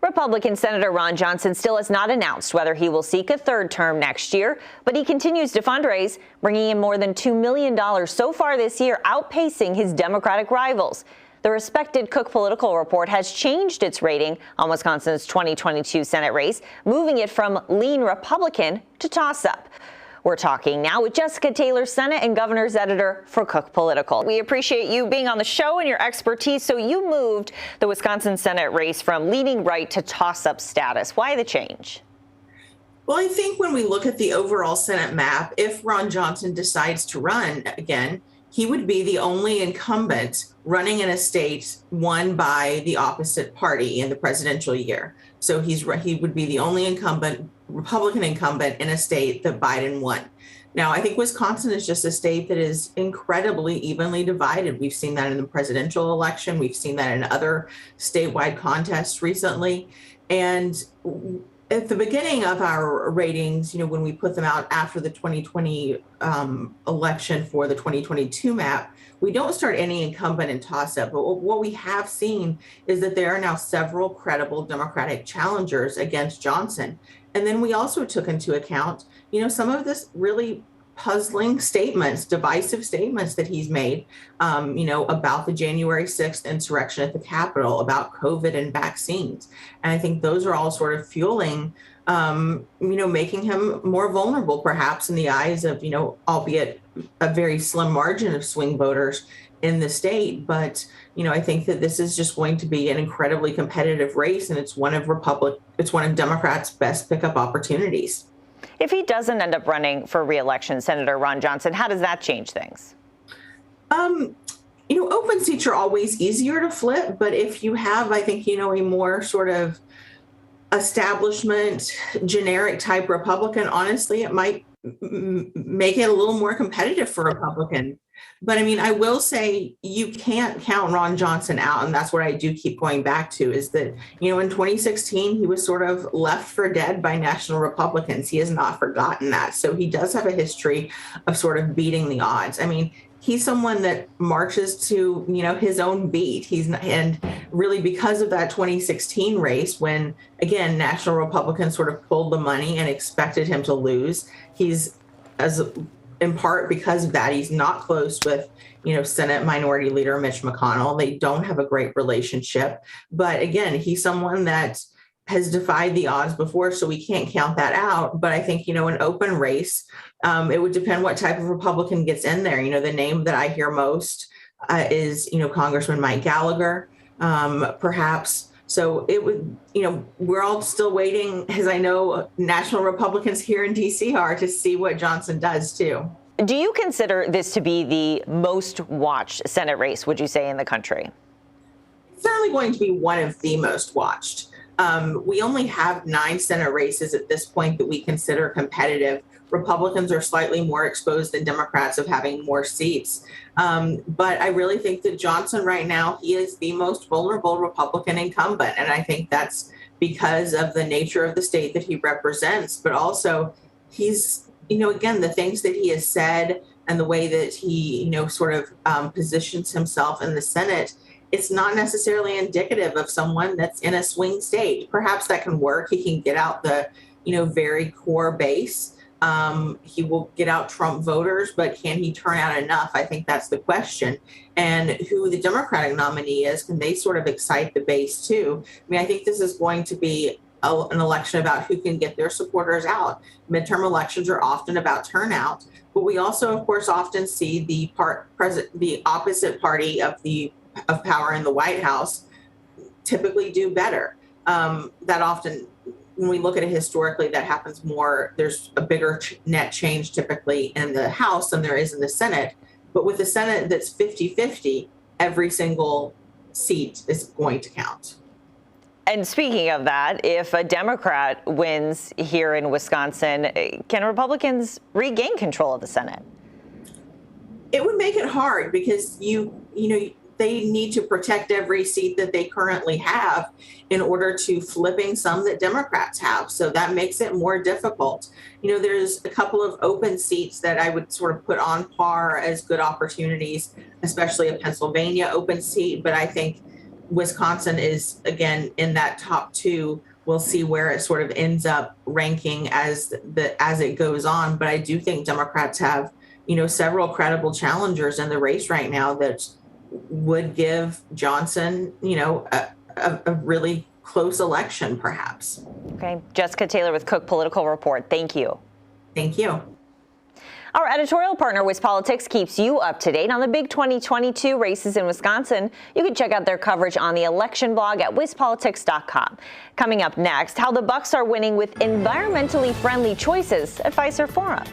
Republican Senator Ron Johnson still has not announced whether he will seek a third term next year, but he continues to fundraise, bringing in more than $2 million so far this year, outpacing his Democratic rivals. The respected Cook Political Report has changed its rating on Wisconsin's 2022 Senate race, moving it from lean Republican to toss-up. We're talking now with Jessica Taylor, Senate and Governor's editor for Cook Political. We appreciate you being on the show and your expertise. So you moved the Wisconsin Senate race from leaning right to toss-up status. Why the change? Well, I think when we look at the overall Senate map, if Ron Johnson decides to run again, he would be the only incumbent running in a state won by the opposite party in the presidential year. So he would be the only incumbent, Republican incumbent in a state that Biden won. Now, I think Wisconsin is just a state that is incredibly evenly divided. We've seen that in the presidential election. We've seen that in other statewide contests recently. And at the beginning of our ratings, when we put them out after the 2020 election for the 2022 map, we don't start any incumbent in toss-up. But what we have seen is that there are now several credible Democratic challengers against Johnson. And then we also took into account, some of this really puzzling statements, divisive statements that he's made, about the January 6th insurrection at the Capitol, about COVID and vaccines. And I think those are all sort of fueling, making him more vulnerable, perhaps in the eyes of, albeit a very slim margin of swing voters in the state. But, I think that this is just going to be an incredibly competitive race, and it's one of Democrats' best pickup opportunities. If he doesn't end up running for re-election, Senator Ron Johnson, how does that change things? Open seats are always easier to flip, but if you have, I think, a more sort of establishment, generic type Republican, honestly, it might make it a little more competitive for Republican. But I will say you can't count Ron Johnson out. And that's what I do keep going back to is that, in 2016, he was sort of left for dead by national Republicans. He has not forgotten that. So he does have a history of sort of beating the odds. He's someone that marches to, his own beat. And really because of that 2016 race, when, again, national Republicans sort of pulled the money and expected him to lose, in part because of that, he's not close with, Senate Minority Leader Mitch McConnell. They don't have a great relationship. But again, he's someone that has defied the odds before, so we can't count that out. But I think, an open race, it would depend what type of Republican gets in there. The name that I hear most is, Congressman Mike Gallagher, perhaps. So it would, we're all still waiting, as I know national Republicans here in D.C. are, to see what Johnson does, too. Do you consider this to be the most watched Senate race, would you say, in the country? It's certainly going to be one of the most watched. We only have 9 Senate races at this point that we consider competitive. Republicans are slightly more exposed than Democrats of having more seats. But I really think that Johnson right now, he is the most vulnerable Republican incumbent. And I think that's because of the nature of the state that he represents. But also he's, again, the things that he has said and the way that he, sort of positions himself in the Senate, it's not necessarily indicative of someone that's in a swing state. Perhaps that can work. He can get out the, very core base. He will get out Trump voters, but can he turn out enough? I think that's the question. And who the Democratic nominee is, can they sort of excite the base too? I think this is going to be an election about who can get their supporters out. Midterm elections are often about turnout, but we also, of course, often see the opposite party of power in the White House typically do better. That often, when we look at it historically, that happens more. There's a bigger net change typically in the House than there is in the Senate. But with the Senate that's 50-50, every single seat is going to count. And speaking of that, if a Democrat wins here in Wisconsin, can Republicans regain control of the Senate? It would make it hard because they need to protect every seat that they currently have in order to flipping some that Democrats have. So that makes it more difficult. There's a couple of open seats that I would sort of put on par as good opportunities, especially a Pennsylvania open seat. But I think, Wisconsin is, again, in that top two. We'll see where it sort of ends up ranking as it goes on. But I do think Democrats have, several credible challengers in the race right now that would give Johnson, a really close election, perhaps. Okay. Jessica Taylor with Cook Political Report. Thank you. Thank you. Our editorial partner, WisPolitics, keeps you up to date on the big 2022 races in Wisconsin. You can check out their coverage on the election blog at wispolitics.com. Coming up next, how the Bucks are winning with environmentally friendly choices at Fiserv Forum.